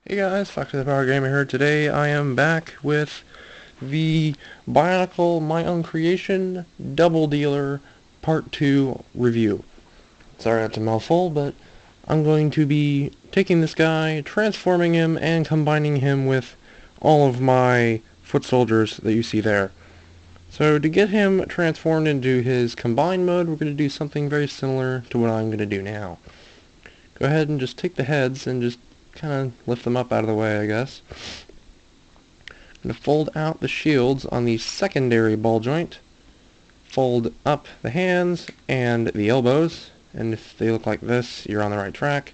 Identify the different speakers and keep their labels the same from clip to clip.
Speaker 1: Hey guys, Fox the Power Gamer here. Today I am back with the Bionicle My Own Creation Double Dealer Part 2 review. Sorry that's a mouthful, but I'm going to be taking this guy, transforming him, and combining him with all of my foot soldiers that you see there. So to get him transformed into his combined mode, we're going to do something very similar to what I'm going to do now. Go ahead and just take the heads and just kind of lift them up out of the way, I guess. I'm going to fold out the shields on the secondary ball joint, fold up the hands and the elbows, and if they look like this, you're on the right track.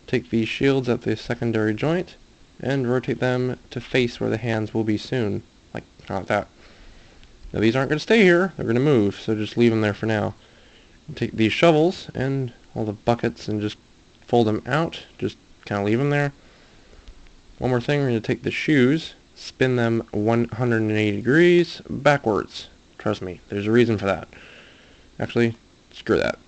Speaker 1: Take the shields at the secondary joint and rotate them to face where the hands will be soon, like that. Now these aren't going to stay here, they're going to move, so just leave them there for now. Take these shovels and all the buckets and just fold them out, just kind of leave them there. One more thing, we're going to take the shoes, spin them 180 degrees backwards. Trust me, there's a reason for that. Actually, screw that.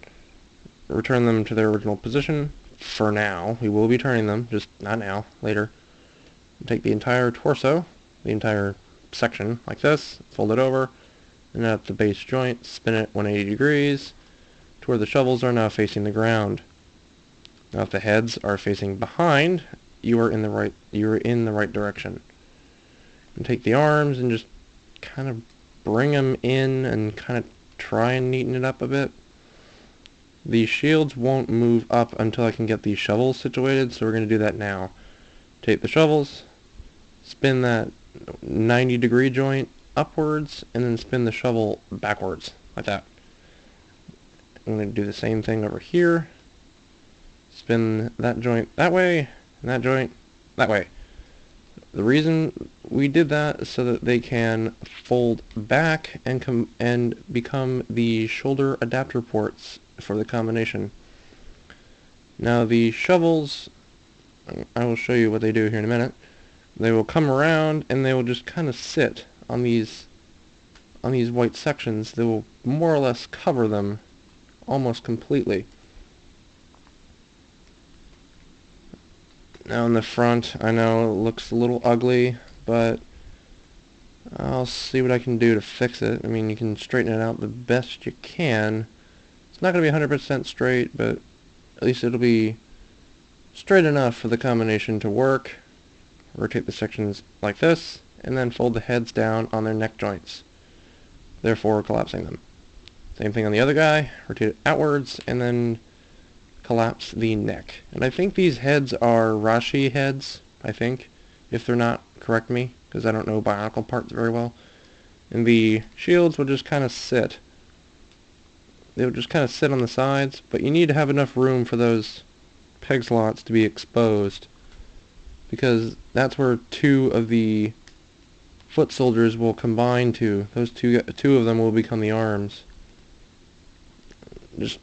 Speaker 1: Return them to their original position for now. We will be turning them, just not now, later. Take the entire torso, the entire section like this, fold it over, and at the base joint, spin it 180 degrees to where the shovels are now facing the ground. Now if the heads are facing behind, you are in the right direction. And take the arms and just kind of bring them in and kind of try and neaten it up a bit. The shields won't move up until I can get these shovels situated, so we're going to do that now. Take the shovels, spin that 90-degree joint upwards, and then spin the shovel backwards, like that. I'm going to do the same thing over here. Spin that joint that way, and that joint that way. The reason we did that is so that they can fold back and become the shoulder adapter ports for the combination. Now the shovels, I will show you what they do here in a minute. They will come around and they will just kind of sit on these white sections. They will more or less cover them almost completely. Now in the front, I know it looks a little ugly, but I'll see what I can do to fix it. I mean, you can straighten it out the best you can. It's not going to be 100% straight, but at least it'll be straight enough for the combination to work. Rotate the sections like this, and then fold the heads down on their neck joints, therefore collapsing them. Same thing on the other guy. Rotate it outwards, and then collapse the neck. And I think these heads are Rashi heads, I think. If they're not, correct me, because I don't know bionicle parts very well. And the shields will just kind of sit. They will just kind of sit on the sides, but you need to have enough room for those peg slots to be exposed, because that's where two of the foot soldiers will combine to. Those two of them will become the arms. Just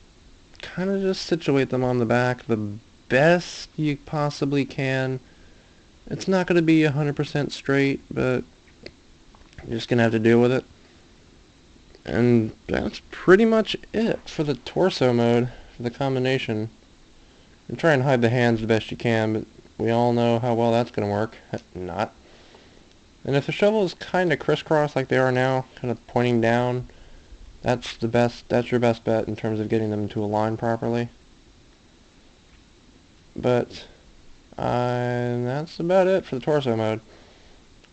Speaker 1: kind of just situate them on the back the best you possibly can. It's not going to be 100% straight, but you're just going to have to deal with it. And that's pretty much it for the torso mode, for the combination. And try and hide the hands the best you can, but we all know how well that's going to work. Not. And if the shovel is kind of crisscross like they are now, kind of pointing down, that's your best bet in terms of getting them to align properly. But that's about it for the torso mode.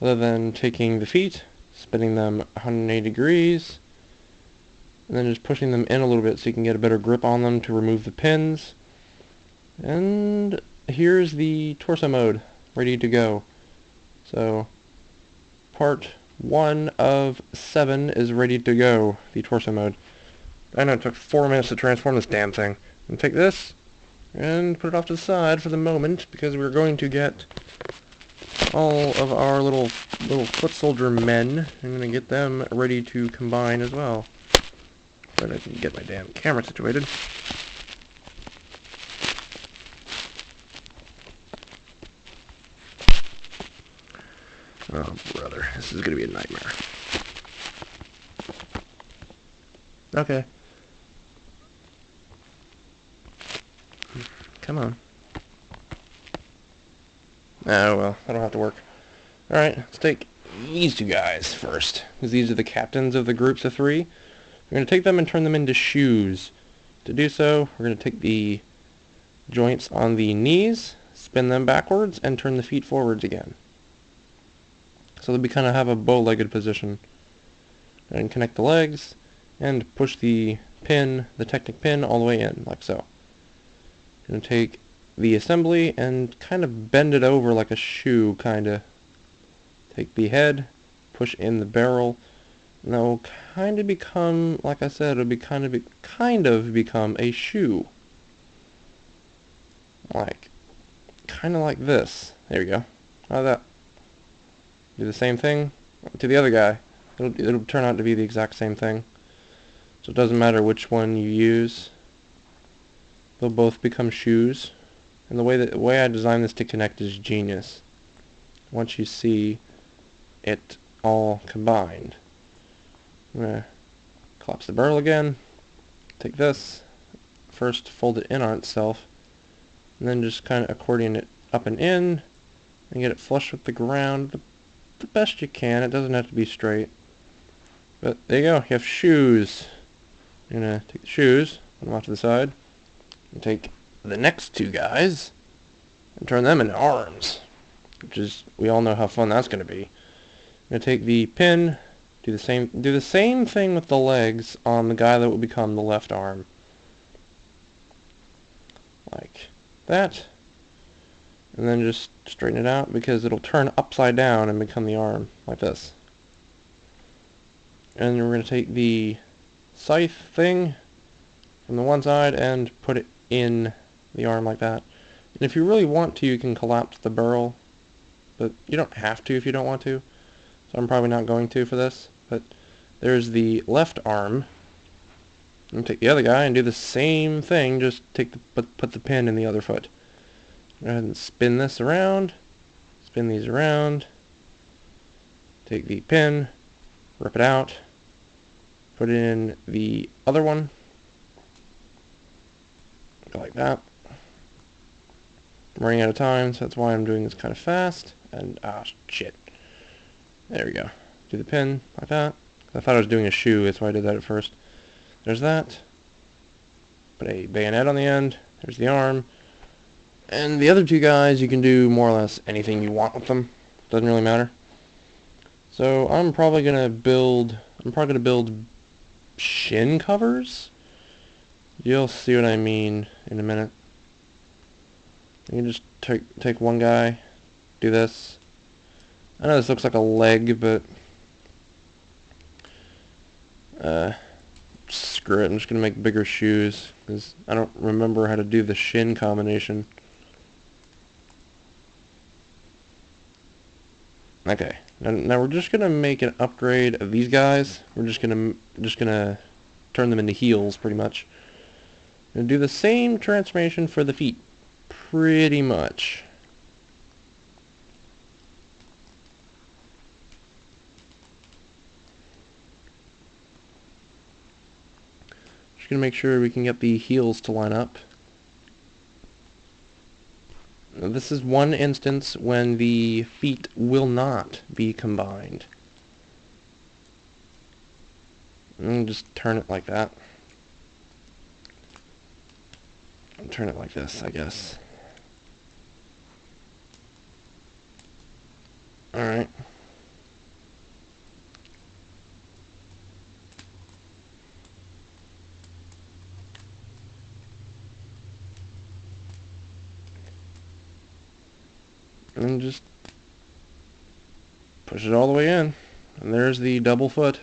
Speaker 1: Other than taking the feet, spinning them 180 degrees, and then just pushing them in a little bit so you can get a better grip on them to remove the pins. And here's the torso mode, ready to go. So, part 1 of 7 is ready to go, the torso mode. I know it took 4 minutes to transform this damn thing. And take this and put it off to the side for the moment, because we're going to get all of our little foot soldier men. I'm going to get them ready to combine as well. But I can get my damn camera situated. Oh, brother. This is going to be a nightmare. Okay. Come on. Oh well, that'll have to work. Alright, let's take these two guys first, because these are the captains of the groups of three. We're going to take them and turn them into shoes. To do so, we're going to take the joints on the knees, spin them backwards, and turn the feet forwards again. So that we kind of have a bow-legged position. And connect the legs, and push the pin, the Technic pin, all the way in, like so. I'm going to take the assembly and kind of bend it over like a shoe, kind of. Take the head, push in the barrel, and that will kind of become, like I said, it'll be kind of become a shoe. Kind of like this. There we go. How's that? Do the same thing to the other guy. It'll turn out to be the exact same thing. So it doesn't matter which one you use. They'll both become shoes. And the way I designed this to connect is genius. Once you see it all combined. I'm going to collapse the barrel again. Take this. First fold it in on itself. And then just kind of accordion it up and in. And get it flush with the ground the best you can. It doesn't have to be straight. But there you go. You have shoes. You're going to take the shoes, put them off to the side. And take the next two guys and turn them into arms. Which is, we all know how fun that's going to be. I'm going to take the pin, do the same thing with the legs on the guy that will become the left arm. Like that. And then just straighten it out because it'll turn upside down and become the arm, like this. And we're going to take the scythe thing from the one side and put it in the arm like that. And if you really want to, you can collapse the barrel, but you don't have to if you don't want to. So I'm probably not going to for this. But there's the left arm. And take the other guy and do the same thing, just take put the pin in the other foot. Go ahead and spin this around, spin these around, take the pin, rip it out, put it in the other one, go like that. I'm running out of time, so that's why I'm doing this kind of fast, and shit. There we go. Do the pin like that. I thought I was doing a shoe, that's why I did that at first. There's that. Put a bayonet on the end, there's the arm. And the other two guys, you can do more or less anything you want with them. Doesn't really matter. So I'm probably gonna build shin covers. You'll see what I mean in a minute. You can just take one guy, do this. I know this looks like a leg, but screw it. I'm just gonna make bigger shoes because I don't remember how to do the shin combination. Okay, now we're just gonna make an upgrade of these guys. We're just gonna turn them into heels, pretty much. And do the same transformation for the feet, pretty much. Just gonna make sure we can get the heels to line up. This is one instance when the feet will not be combined. And just turn it like that. And turn it like this, I guess. Alright. And just push it all the way in. And there's the double foot.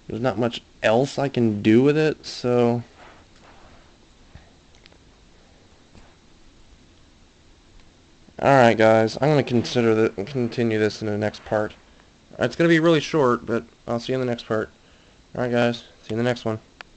Speaker 1: There's not much else I can do with it, so alright guys, I'm going to continue this in the next part. It's going to be really short, but I'll see you in the next part. Alright guys, see you in the next one.